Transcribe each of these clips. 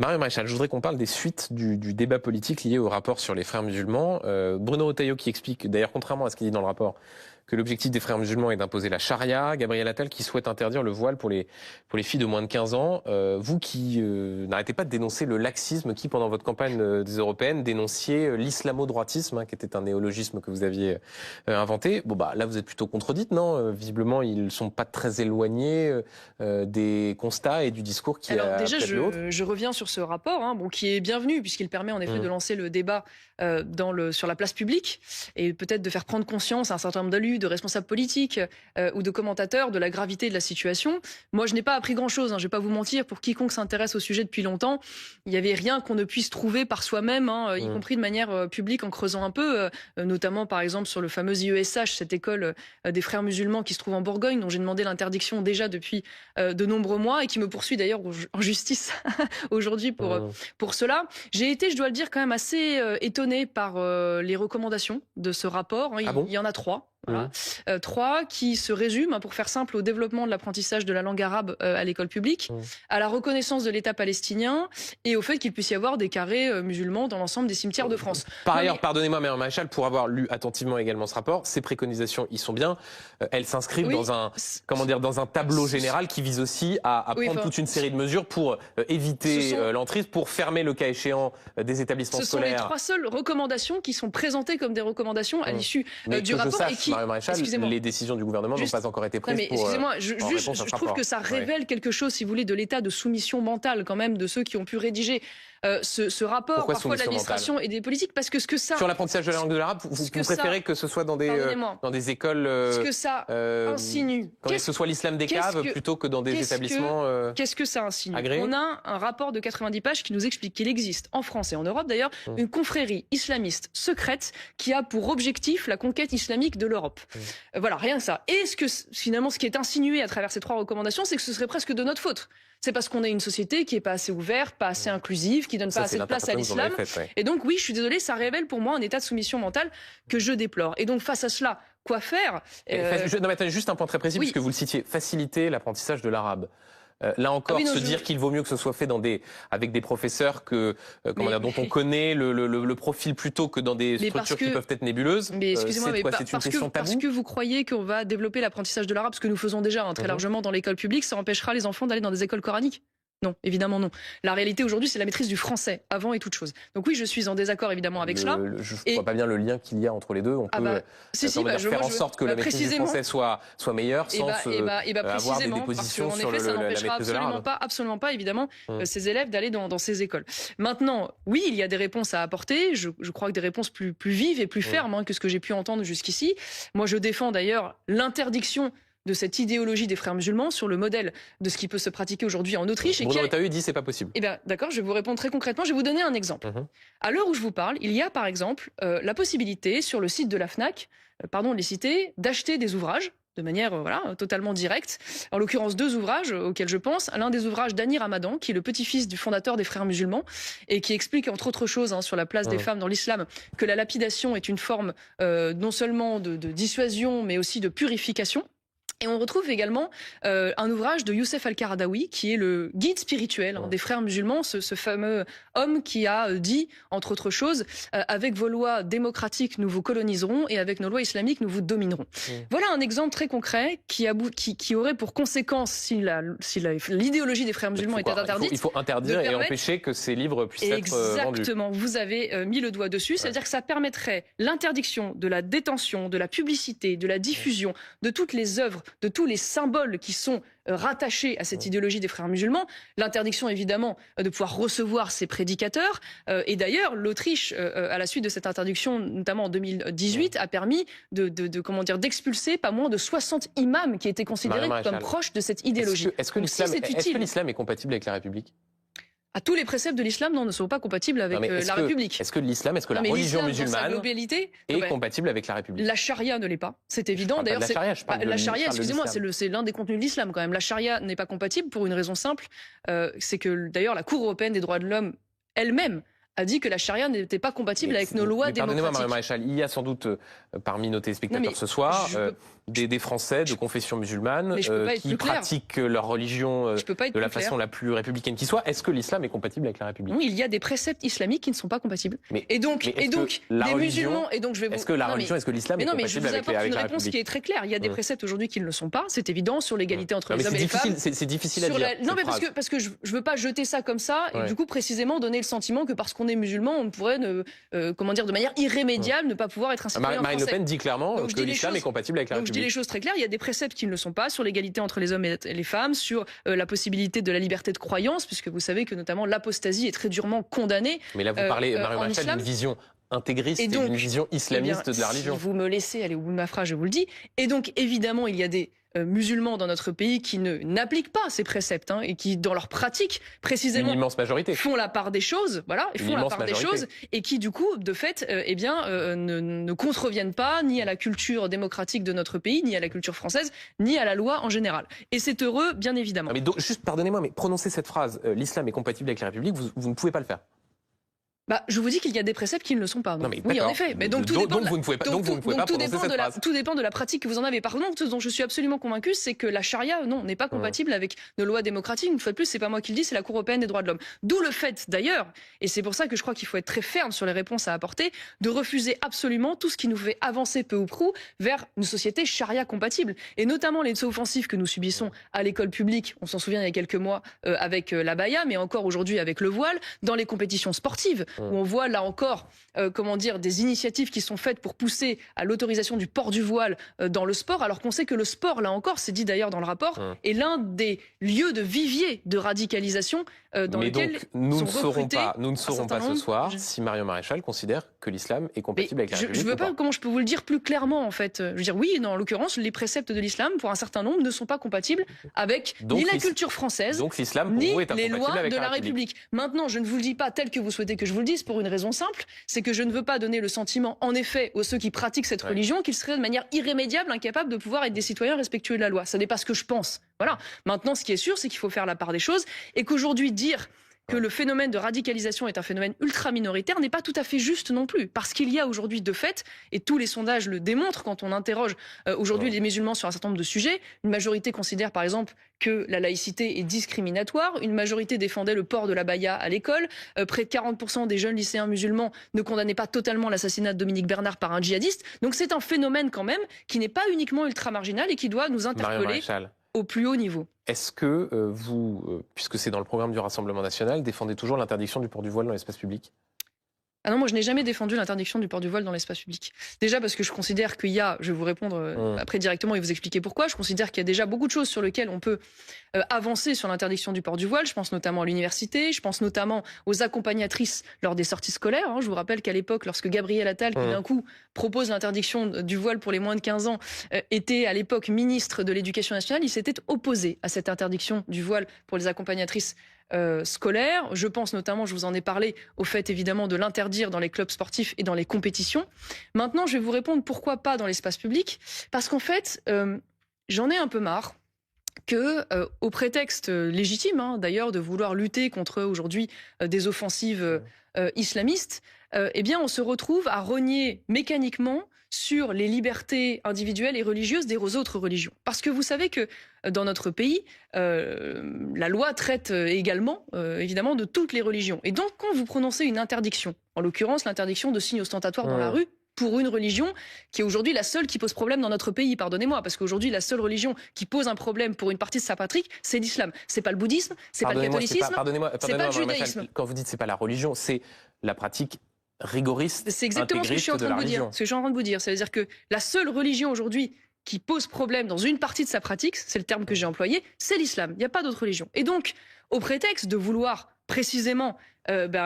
Mario Maréchal, je voudrais qu'on parle des suites du débat politique lié au rapport sur les frères musulmans. Bruno Retailleau qui explique, d'ailleurs contrairement à ce qu'il dit dans le rapport, que l'objectif des frères musulmans est d'imposer la charia. Gabriel Attal qui souhaite interdire le voile pour les filles de moins de 15 ans. Vous qui n'arrêtez pas de dénoncer le laxisme, qui pendant votre campagne des européennes dénonciez l'islamo-droitisme, qui était un néologisme que vous aviez inventé. Bon bah là vous êtes plutôt contredite, non? Visiblement ils sont pas très éloignés des constats et du discours qui Alors a déjà, appelé l'autre. je reviens sur ce rapport, qui est bienvenu puisqu'il permet en effet de lancer le débat sur la place publique et peut-être de faire prendre conscience à un certain nombre d'élus, de responsables politiques ou de commentateurs de la gravité de la situation. Moi, je n'ai pas appris grand-chose, je ne vais pas vous mentir, pour quiconque s'intéresse au sujet depuis longtemps. Il n'y avait rien qu'on ne puisse trouver par soi-même, y compris de manière publique en creusant un peu, notamment par exemple sur le fameux IESH, cette école des frères musulmans qui se trouve en Bourgogne, dont j'ai demandé l'interdiction déjà depuis de nombreux mois et qui me poursuit d'ailleurs en justice aujourd'hui pour cela. J'ai été, je dois le dire, quand même assez étonnée par les recommandations de ce rapport. Ah bon? Il y en a trois. Voilà. Trois qui se résument, pour faire simple, au développement de l'apprentissage de la langue arabe à l'école publique, à la reconnaissance de l'État palestinien et au fait qu'il puisse y avoir des carrés musulmans dans l'ensemble des cimetières de France. Par ailleurs, pardonnez-moi, Mario Maréchal, pour avoir lu attentivement également ce rapport, ces préconisations, ils sont bien. Elles s'inscrivent dans un tableau général qui vise aussi à prendre toute une série de mesures pour éviter l'entrisme, pour fermer le cas échéant des établissements scolaires. Ce sont les trois seules recommandations qui sont présentées comme des recommandations à l'issue du rapport. Mario Maréchal, les décisions du gouvernement n'ont pas encore été prises. Excusez-moi, je trouve que ça révèle quelque chose, si vous voulez, de l'état de soumission mentale quand même de ceux qui ont pu rédiger ce rapport. Pourquoi parfois de l'administration et des politiques, parce que ce que ça... Sur l'apprentissage de la langue de l'arabe, vous préférez que ce soit dans des écoles... ce que ça insinue... que ce soit l'islam des caves plutôt que dans des établissements Qu'est-ce que ça insinue agréés? On a un rapport de 90 pages qui nous explique qu'il existe en France et en Europe d'ailleurs une confrérie islamiste secrète qui a pour objectif la conquête islamique de l'Europe. Voilà, rien que ça. Et finalement, ce qui est insinué à travers ces trois recommandations, c'est que ce serait presque de notre faute. C'est parce qu'on est une société qui est pas assez ouverte, pas assez inclusive, qui donne pas assez de place à l'islam. Et donc oui, je suis désolée, ça révèle pour moi un état de soumission mentale que je déplore. Et donc face à cela, quoi faire? Non, mais attendez, juste un point très précis, puisque vous le citiez, faciliter l'apprentissage de l'arabe. Là encore, dire qu'il vaut mieux que ce soit fait avec des professeurs dont on connaît le profil plutôt que dans des structures qui peuvent être nébuleuses. Mais excusez-moi, parce que vous croyez qu'on va développer l'apprentissage de l'arabe, ce que nous faisons déjà très largement dans l'école publique, ça empêchera les enfants d'aller dans des écoles coraniques? Non, évidemment non. La réalité aujourd'hui, c'est la maîtrise du français, avant et toute chose. Donc oui, je suis en désaccord évidemment avec cela. Je ne vois pas bien le lien qu'il y a entre les deux. On peut faire en sorte que la maîtrise du français soit meilleure sans avoir des dépositions sur la maîtrise de l'arabe. Ça n'empêchera absolument pas évidemment ces élèves d'aller dans ces écoles. Maintenant, oui, il y a des réponses à apporter. Je crois que des réponses plus vives et plus fermes que ce que j'ai pu entendre jusqu'ici. Moi, je défends d'ailleurs l'interdiction de cette idéologie des frères musulmans sur le modèle de ce qui peut se pratiquer aujourd'hui en Autriche. Bruno Retailleau dit c'est pas possible. Eh bien, d'accord, je vais vous répondre très concrètement. Je vais vous donner un exemple. À l'heure où je vous parle, il y a par exemple la possibilité sur le site de la Fnac, pardon de les citer, d'acheter des ouvrages de manière totalement directe. En l'occurrence, deux ouvrages auxquels je pense. L'un des ouvrages d'Annie Ramadan, qui est le petit-fils du fondateur des frères musulmans et qui explique, entre autres choses, sur la place des femmes dans l'islam, que la lapidation est une forme non seulement de dissuasion, mais aussi de purification. Et on retrouve également un ouvrage de Youssef Al-Qaradawi, qui est le guide spirituel des frères musulmans, ce fameux homme qui a dit, entre autres choses, avec vos lois démocratiques, nous vous coloniserons, et avec nos lois islamiques, nous vous dominerons. Voilà un exemple très concret qui aurait pour conséquence, si l'idéologie des frères musulmans était interdite... Il faut interdire et empêcher que ces livres puissent être vendus. Exactement, vous avez mis le doigt dessus, c'est-à-dire que ça permettrait l'interdiction de la détention, de la publicité, de la diffusion, de toutes les œuvres, de tous les symboles qui sont rattachés à cette idéologie des frères musulmans, l'interdiction évidemment de pouvoir recevoir ces prédicateurs. Et d'ailleurs, l'Autriche, à la suite de cette interdiction, notamment en 2018, a permis d'expulser pas moins de 60 imams qui étaient considérés comme proches de cette idéologie. Est-ce que l'islam est compatible avec la République? Tous les préceptes de l'islam ne sont pas compatibles avec la République. Est-ce que l'islam, est-ce que la religion musulmane est compatible avec la République? La charia ne l'est pas, c'est évident. D'ailleurs, la charia, excusez-moi, c'est l'un des contenus de l'islam quand même. La charia n'est pas compatible pour une raison simple, c'est que d'ailleurs la Cour européenne des droits de l'homme elle-même a dit que la charia n'était pas compatible avec nos lois démocratiques. Pardonnez-moi, Marion Maréchal, il y a sans doute parmi nos téléspectateurs ce soir des Français de confession musulmane qui pratiquent leur religion de la façon la plus républicaine qui soit. Est-ce que l'islam est compatible avec la République? Oui, il y a des préceptes islamiques qui ne sont pas compatibles. Est-ce que la religion, est-ce que l'islam est compatible avec la République? Je vous apporte une réponse qui est très claire. Il y a des préceptes aujourd'hui qui ne le sont pas, c'est évident, sur l'égalité entre les hommes et les femmes. C'est difficile à dire. Non, mais parce que je veux pas jeter ça comme ça et du coup précisément donner le sentiment que parce qu'on est musulman, on pourrait, de manière irrémédiable, ne pas pouvoir être un citoyen français. Marine Le Pen dit clairement que l'islam est compatible avec la République. Donc je dis les choses très claires. Il y a des préceptes qui ne le sont pas sur l'égalité entre les hommes et les femmes, sur la possibilité de la liberté de croyance, puisque vous savez que notamment l'apostasie est très durement condamnée. Mais là, vous parlez, Marion Maréchal, d'une vision intégriste et d'une vision islamiste de la religion. Si vous me laissez aller au bout de ma phrase, je vous le dis. Et donc, évidemment, il y a des musulmans dans notre pays qui n'appliquent pas ces préceptes et qui, dans leur pratique, précisément, une immense majorité, font la part des choses, et qui, du coup, de fait, ne contreviennent pas ni à la culture démocratique de notre pays, ni à la culture française, ni à la loi en général. Et c'est heureux, bien évidemment. Mais donc, juste, pardonnez-moi, mais prononcer cette phrase, l'islam est compatible avec la République, vous ne pouvez pas le faire. Je vous dis qu'il y a des préceptes qui ne le sont pas. Oui, en effet. Mais donc tout dépend de la pratique que vous en avez. Par contre, ce dont je suis absolument convaincu, c'est que la charia, n'est pas compatible avec nos lois démocratiques. Une fois de plus, c'est pas moi qui le dis, c'est la Cour européenne des droits de l'homme. D'où le fait, d'ailleurs, et c'est pour ça que je crois qu'il faut être très ferme sur les réponses à apporter, de refuser absolument tout ce qui nous fait avancer peu ou prou vers une société charia compatible. Et notamment les offensives que nous subissons à l'école publique. On s'en souvient il y a quelques mois avec la baya, mais encore aujourd'hui avec le voile, dans les compétitions sportives. Où on voit là encore, des initiatives qui sont faites pour pousser à l'autorisation du port du voile dans le sport, alors qu'on sait que le sport, là encore, c'est dit d'ailleurs dans le rapport, est l'un des lieux de vivier de radicalisation dans lesquels nous ne saurons pas ce soir si Marion Maréchal considère que l'islam est compatible avec la République. Je ne veux pas, comment je peux vous le dire plus clairement en fait. Je veux dire oui, en l'occurrence, les préceptes de l'islam, pour un certain nombre, ne sont pas compatibles avec ni la culture française, ni les lois de la République. Maintenant, je ne vous le dis pas tel que vous souhaitez que je vous le dise, pour une raison simple, c'est que je ne veux pas donner le sentiment, en effet, aux ceux qui pratiquent cette religion, qu'ils seraient de manière irrémédiable incapables de pouvoir être des citoyens respectueux de la loi. Ce n'est pas ce que je pense. Voilà. Maintenant, ce qui est sûr, c'est qu'il faut faire la part des choses et qu'aujourd'hui, dire que le phénomène de radicalisation est un phénomène ultra minoritaire n'est pas tout à fait juste non plus. Parce qu'il y a aujourd'hui de fait, et tous les sondages le démontrent quand on interroge aujourd'hui les musulmans sur un certain nombre de sujets, une majorité considère par exemple que la laïcité est discriminatoire, une majorité défendait le port de la baya à l'école, près de 40% des jeunes lycéens musulmans ne condamnaient pas totalement l'assassinat de Dominique Bernard par un djihadiste. Donc c'est un phénomène quand même qui n'est pas uniquement ultra-marginal et qui doit nous interpeller au plus haut niveau. Est-ce que vous, puisque c'est dans le programme du Rassemblement national, défendez toujours l'interdiction du port du voile dans l'espace public ? Ah non, moi je n'ai jamais défendu l'interdiction du port du voile dans l'espace public. Déjà parce que je considère qu'il y a, je vais vous répondre après directement et vous expliquer pourquoi, je considère qu'il y a déjà beaucoup de choses sur lesquelles on peut avancer sur l'interdiction du port du voile. Je pense notamment à l'université, je pense notamment aux accompagnatrices lors des sorties scolaires. Je vous rappelle qu'à l'époque, lorsque Gabriel Attal, qui d'un coup propose l'interdiction du voile pour les moins de 15 ans, était à l'époque ministre de l'Éducation nationale, il s'était opposé à cette interdiction du voile pour les accompagnatrices scolaires. Je pense notamment, je vous en ai parlé, au fait évidemment de l'interdire dans les clubs sportifs et dans les compétitions. Maintenant, je vais vous répondre pourquoi pas dans l'espace public. Parce qu'en fait, j'en ai un peu marre que, au prétexte légitime d'ailleurs de vouloir lutter contre aujourd'hui des offensives islamistes, on se retrouve à renier mécaniquement sur les libertés individuelles et religieuses des autres religions. Parce que vous savez que dans notre pays, la loi traite également, évidemment, de toutes les religions. Et donc, quand vous prononcez une interdiction, en l'occurrence l'interdiction de signes ostentatoires dans la rue, pour une religion qui est aujourd'hui la seule qui pose problème dans notre pays, pardonnez-moi, parce qu'aujourd'hui la seule religion qui pose un problème pour une partie de sa patrie, c'est l'islam. C'est pas le bouddhisme, c'est pas le catholicisme, c'est pas le judaïsme. Quand vous dites c'est pas la religion, c'est la pratique rigoriste. C'est exactement ce que je suis en train de vous dire. Ce que je suis en train de vous dire, ça veut dire que la seule religion aujourd'hui qui pose problème dans une partie de sa pratique, c'est le terme que j'ai employé, c'est l'islam. Il n'y a pas d'autre religion. Et donc, au prétexte de vouloir précisément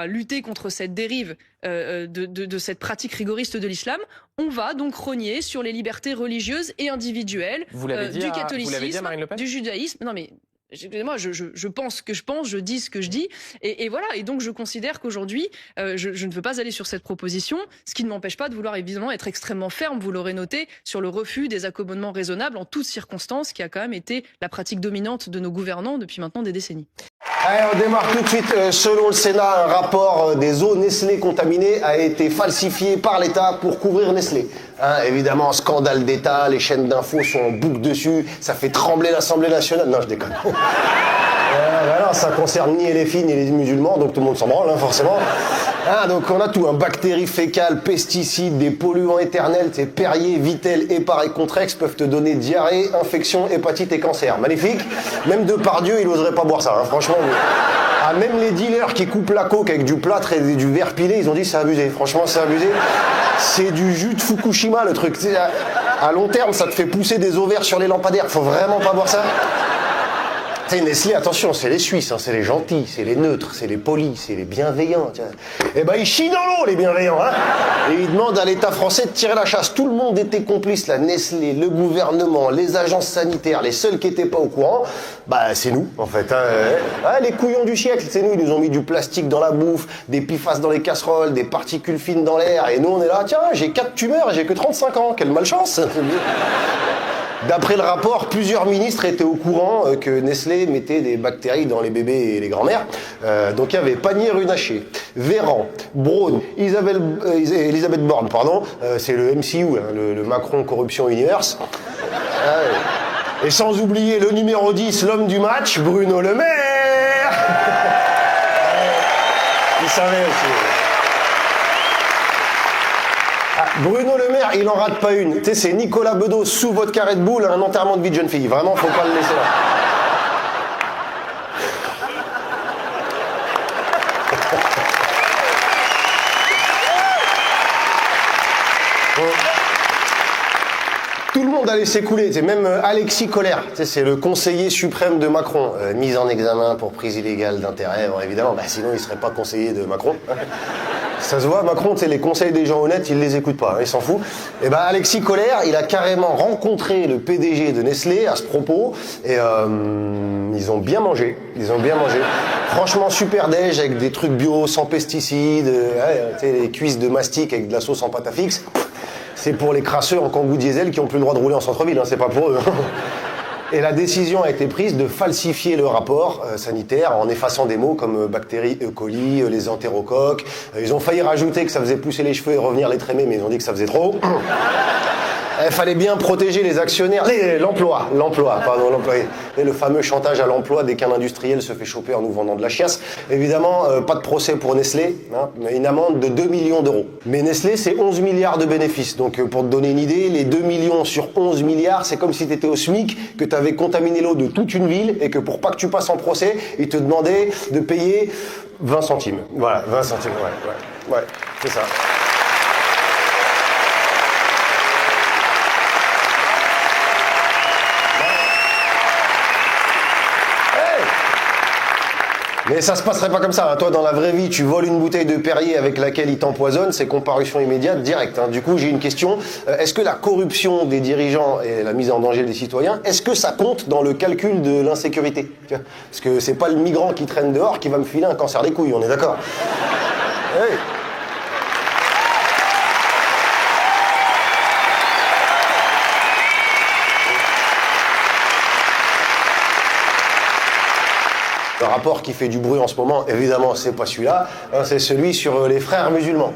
lutter contre cette dérive de cette pratique rigoriste de l'islam, on va donc rogner sur les libertés religieuses et individuelles du catholicisme, du judaïsme. Non mais excusez-moi, je pense ce que je pense, je dis ce que je dis, et voilà. Et donc je considère qu'aujourd'hui, je ne veux pas aller sur cette proposition, ce qui ne m'empêche pas de vouloir évidemment être extrêmement ferme, vous l'aurez noté, sur le refus des accommodements raisonnables en toutes circonstances, qui a quand même été la pratique dominante de nos gouvernants depuis maintenant des décennies. Allez, on démarre tout de suite. Selon le Sénat, un rapport des eaux Nestlé contaminées a été falsifié par l'État pour couvrir Nestlé. Évidemment, scandale d'État, les chaînes d'infos sont en boucle dessus, ça fait trembler l'Assemblée nationale. Non, je déconne. Voilà, ça concerne ni les filles ni les musulmans, donc tout le monde s'en branle, forcément. Donc on a tout, bactéries fécales, pesticides, des polluants éternels, Perrier, Vittel, Épar et Contrex peuvent te donner diarrhée, infection, hépatite et cancer. Magnifique. Même Depardieu, il oserait pas boire ça, franchement. Même les dealers qui coupent la coke avec du plâtre et du verre pilé, ils ont dit c'est abusé. Franchement, c'est abusé. C'est du jus de Fukushima, le truc. À long terme, ça te fait pousser des ovaires sur les lampadaires. Faut vraiment pas boire ça. Nestlé, attention, c'est les Suisses, c'est les gentils, c'est les neutres, c'est les polis, c'est les bienveillants. Eh ben, ils chient dans l'eau, les bienveillants. Et ils demandent à l'État français de tirer la chasse. Tout le monde était complice, la Nestlé, le gouvernement, les agences sanitaires. Les seuls qui n'étaient pas au courant, c'est nous, en fait. Les couillons du siècle, c'est nous. Ils nous ont mis du plastique dans la bouffe, des PFAS dans les casseroles, des particules fines dans l'air. Et nous, on est là, tiens, j'ai 4 tumeurs et j'ai que 35 ans. Quelle malchance. D'après le rapport, plusieurs ministres étaient au courant que Nestlé mettait des bactéries dans les bébés et les grands-mères. Donc il y avait Pannier-Runacher, Véran, Braun, Elisabeth Borne, c'est le MCU, le Macron Corruption Universe. Et sans oublier le numéro 10, l'homme du match, Bruno Le Maire. Il savait aussi. Bruno Le Maire, il en rate pas une. Tu sais, c'est Nicolas Bedos sous votre carré de boule, un enterrement de vie de jeune fille. Vraiment, faut pas le laisser là. Tout le monde a laissé couler, même Alexis Colère, c'est le conseiller suprême de Macron, mis en examen pour prise illégale d'intérêt, évidemment, sinon il serait pas conseiller de Macron. Ça se voit, Macron, les conseils des gens honnêtes, il les écoute pas, il s'en fout. Et Alexis Colère, il a carrément rencontré le PDG de Nestlé à ce propos, et ils ont bien mangé, Franchement, super déj, avec des trucs bio, sans pesticides, les cuisses de mastic avec de la sauce en pâte à fixe. C'est pour les crasseux en Kangoo diesel qui ont plus le droit de rouler en centre-ville, c'est pas pour eux. Et la décision a été prise de falsifier le rapport sanitaire en effaçant des mots comme bactéries E. coli, les entérocoques. Ils ont failli rajouter que ça faisait pousser les cheveux et revenir les trémer, mais ils ont dit que ça faisait trop. Il fallait bien protéger les actionnaires, l'employé. Et le fameux chantage à l'emploi dès qu'un industriel se fait choper en nous vendant de la chiasse. Évidemment, pas de procès pour Nestlé, mais une amende de 2 millions d'euros. Mais Nestlé, c'est 11 milliards de bénéfices. Donc pour te donner une idée, les 2 millions sur 11 milliards, c'est comme si tu étais au SMIC, que tu avais contaminé l'eau de toute une ville et que pour pas que tu passes en procès, ils te demandaient de payer 20 centimes. Voilà, 20 centimes, ouais, c'est ça. Mais ça se passerait pas comme ça. Toi, dans la vraie vie, tu voles une bouteille de Perrier avec laquelle il t'empoisonne, c'est comparution immédiate, directe. Du coup, j'ai une question. Est-ce que la corruption des dirigeants et la mise en danger des citoyens, est-ce que ça compte dans le calcul de l'insécurité? Parce que c'est pas le migrant qui traîne dehors qui va me filer un cancer des couilles, on est d'accord? Hey. Le rapport qui fait du bruit en ce moment, évidemment, c'est pas celui-là, c'est celui sur les frères musulmans.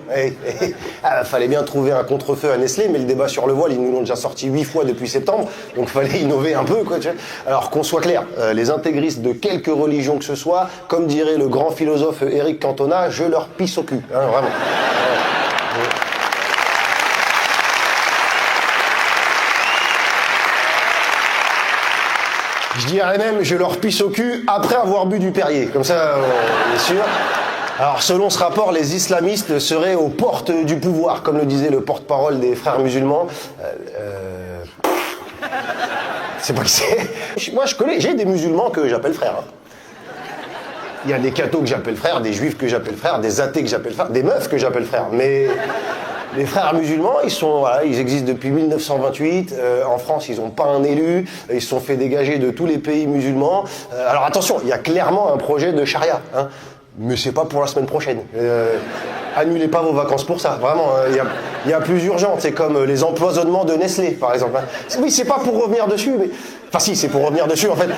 Fallait bien trouver un contre-feu à Nestlé, mais le débat sur le voile, ils nous l'ont déjà sorti 8 fois depuis septembre, donc fallait innover un peu, tu vois. Alors qu'on soit clair, les intégristes de quelque religion que ce soit, comme dirait le grand philosophe Éric Cantona, je leur pisse au cul, vraiment. Je dirais même, je leur pisse au cul après avoir bu du Perrier. Comme ça, on est sûr. Alors, selon ce rapport, les islamistes seraient aux portes du pouvoir, comme le disait le porte-parole des frères musulmans. C'est pas qui c'est. Moi, je connais, j'ai des musulmans que j'appelle frères. Il y a des cathos que j'appelle frères, des juifs que j'appelle frères, des athées que j'appelle frères, des meufs que j'appelle frères. Mais les frères musulmans, ils existent depuis 1928. En France, ils n'ont pas un élu. Ils se sont fait dégager de tous les pays musulmans. Alors attention, il y a clairement un projet de charia. Mais c'est pas pour la semaine prochaine. Annulez pas vos vacances pour ça. Vraiment, il y a plus urgent. C'est comme les empoisonnements de Nestlé, par exemple. Oui, c'est pas pour revenir dessus, mais... Enfin si, c'est pour revenir dessus, en fait.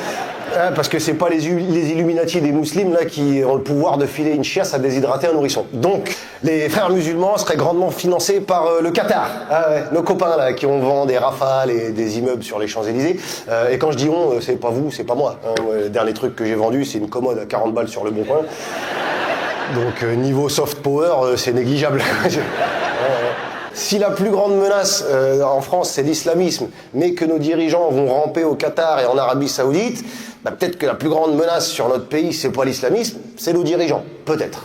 Parce que c'est pas les Illuminati des musulmans là qui ont le pouvoir de filer une chiasse à déshydrater un nourrisson. Donc, les frères musulmans seraient grandement financés par le Qatar. Ah ouais, nos copains là qui ont vendu des Rafales et des immeubles sur les Champs-Élysées. Et quand je dis on, c'est pas vous, c'est pas moi. Hein. Le dernier truc que j'ai vendu, c'est une commode à 40 balles sur le Bon Coin. Donc, niveau soft power, c'est négligeable. Si la plus grande menace en France, c'est l'islamisme, mais que nos dirigeants vont ramper au Qatar et en Arabie Saoudite, bah, peut-être que la plus grande menace sur notre pays, c'est pas l'islamisme, c'est nos dirigeants. Peut-être.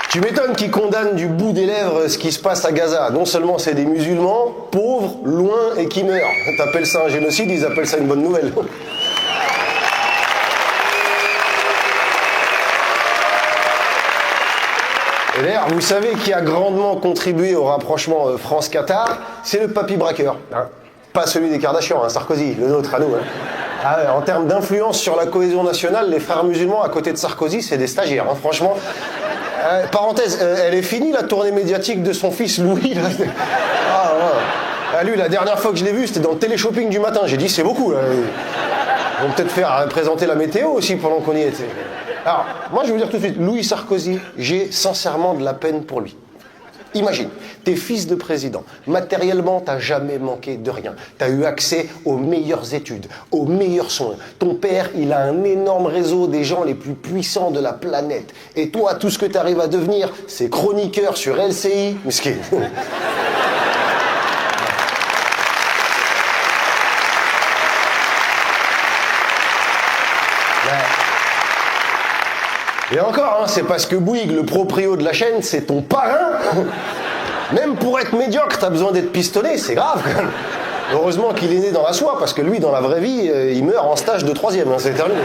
Tu m'étonnes qu'ils condamnent du bout des lèvres ce qui se passe à Gaza. Non seulement c'est des musulmans, pauvres, loin et qui meurent. T'appelles ça un génocide, ils appellent ça une bonne nouvelle. Et d'ailleurs, vous savez qui a grandement contribué au rapprochement France-Qatar? C'est le papy braqueur. Hein. Pas celui des Kardashians, hein, Sarkozy, le nôtre à nous. Hein. Ah ouais, en termes d'influence sur la cohésion nationale, les frères musulmans à côté de Sarkozy, c'est des stagiaires. Hein, franchement... parenthèse, elle est finie la tournée médiatique de son fils Louis là. Ah, ouais. Lui, la dernière fois que je l'ai vu, c'était dans le téléshopping du matin. J'ai dit, c'est beaucoup là. Ils vont peut-être faire présenter la météo aussi pendant qu'on y était. Alors, moi je vais vous dire tout de suite, Louis Sarkozy, j'ai sincèrement de la peine pour lui. Imagine, t'es fils de président. Matériellement, t'as jamais manqué de rien. T'as eu accès aux meilleures études, aux meilleurs soins. Ton père, il a un énorme réseau des gens les plus puissants de la planète. Et toi, tout ce que t'arrives à devenir, c'est chroniqueur sur LCI. Miskin. Et encore, hein, c'est parce que Bouygues, le proprio de la chaîne, c'est ton parrain. Même pour être médiocre, t'as besoin d'être pistonné, c'est grave. Heureusement qu'il est né dans la soie, parce que lui, dans la vraie vie, il meurt en stage de 3e, hein, c'est terminé.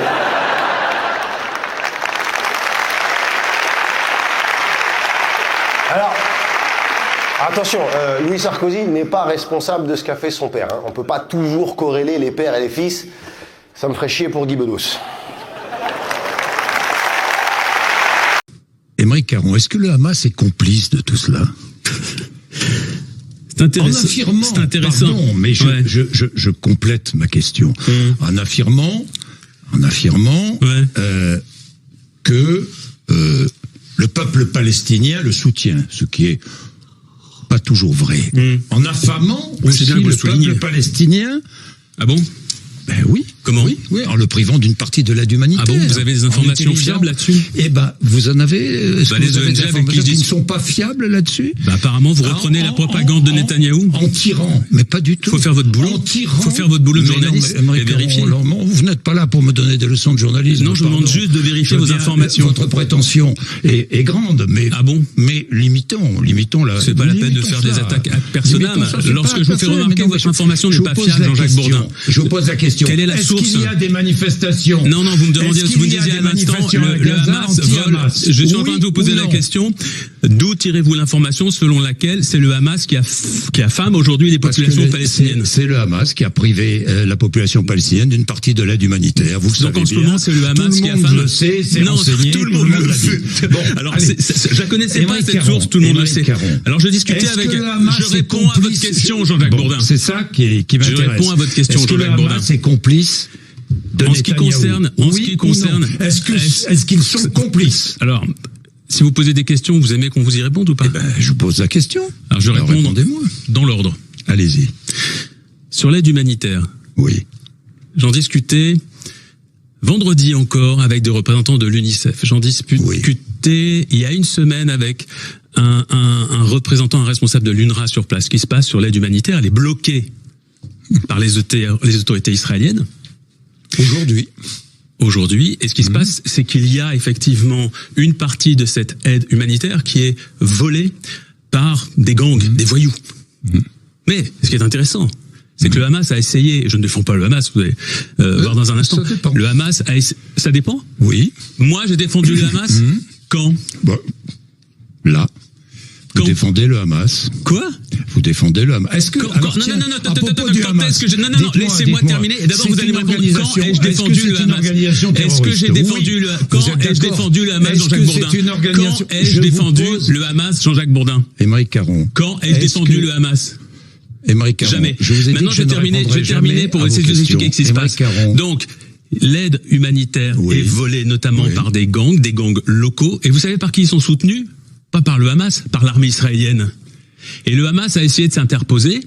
Alors, attention, Louis Sarkozy n'est pas responsable de ce qu'a fait son père. Hein. On peut pas toujours corréler les pères et les fils. Ça me ferait chier pour Guy Bedos. Aymeric Caron, est-ce que le Hamas est complice de tout cela? C'est intéressant. C'est intéressant. Pardon, mais je complète ma question. En affirmant que le peuple palestinien le soutient, ce qui est pas toujours vrai. En affamant aussi le peuple palestinien. Ah bon? Ben oui. Comment? Oui, en le privant d'une partie de l'aide humanitaire. Ah bon, vous avez des informations fiables là-dessus? Eh ben, vous en avez, est-ce que vous avez des informations qui ne sont pas fiables là-dessus? Bah, apparemment, vous reprenez la propagande de Netanyahou. En tirant, mais pas du tout. Faut faire votre boulot. En tirant. Faut faire votre boulot de journaliste et vérifier. Vous n'êtes pas là pour me donner des leçons de journalisme. Non, je vous demande juste de vérifier vos informations. Votre prétention est grande, mais. Ah bon? Mais limitons la. C'est pas la peine de faire des attaques ad personam. Lorsque je vous fais remarquer que votre information n'est pas fiable, Jean-Jacques Bourdin. Je vous pose la question. Quelle est la source? Est-ce qu'il y a des manifestations? Non, vous me demandez, vous me disiez à l'instant, le Hamas vole. Je suis en train de vous poser la question. D'où tirez-vous l'information selon laquelle c'est le Hamas qui affame aujourd'hui les populations palestiniennes? C'est le Hamas qui a privé la population palestinienne d'une partie de l'aide humanitaire. Vous le savez bien. Donc en ce moment, c'est le Hamas qui affame. Tout le monde le sait, c'est renseigné. Tout le monde le sait. Bon, alors je la connaissais pas cette source, tout le monde le sait. Alors je discutais avec. Je réponds à votre question, Jean-Jacques Bourdin. C'est ça qui m'intéresse. Je réponds à votre question, Jean-Jacques Bourdin. C'est complice. En ce qui concerne, est-ce qu'ils sont complices? Alors, si vous posez des questions, vous aimez qu'on vous y réponde ou pas? Eh ben, je vous pose la question. Alors, je réponds répondez-moi. Dans l'ordre. Allez-y. Sur l'aide humanitaire. Oui. J'en discutais vendredi encore avec des représentants de l'UNICEF. J'en discutais il y a une semaine avec un représentant, un responsable de l'UNRWA sur place. Ce qui se passe sur l'aide humanitaire, elle est bloquée par les autorités israéliennes. Aujourd'hui, et ce qui se passe, c'est qu'il y a effectivement une partie de cette aide humanitaire qui est volée par des gangs, des voyous. Mais ce qui est intéressant, c'est que le Hamas a essayé, je ne défends pas le Hamas, vous allez voir dans un instant, le Hamas a essayé, ça dépend? Oui. Moi, j'ai défendu le Hamas quand? Là. Quand... défendez le Hamas. Quoi? Vous défendez le Hamas. Est-ce que... Non, laissez-moi terminer. Et d'abord, vous allez me répondre, quand ai-je défendu le Hamas? Est-ce que j'ai défendu le Hamas? Quand ai-je défendu le Hamas, Jean-Jacques Bourdin? Quand ai-je défendu le Hamas, Jean-Jacques Bourdin? Aymeric Caron. Quand ai-je défendu le Hamas? Aymeric Caron. Jamais. Maintenant, je vais terminer pour essayer de vous expliquer ce qui se passe. Donc, l'aide humanitaire est volée notamment par des gangs locaux. Et vous savez par qui ils sont soutenus? Pas par le Hamas, par l'armée israélienne. Et le Hamas a essayé de s'interposer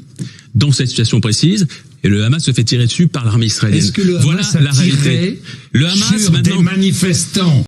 dans cette situation précise. Et le Hamas se fait tirer dessus par l'armée israélienne. Est-ce que le Hamas voilà la réalité. Le Hamas sur maintenant des manifestants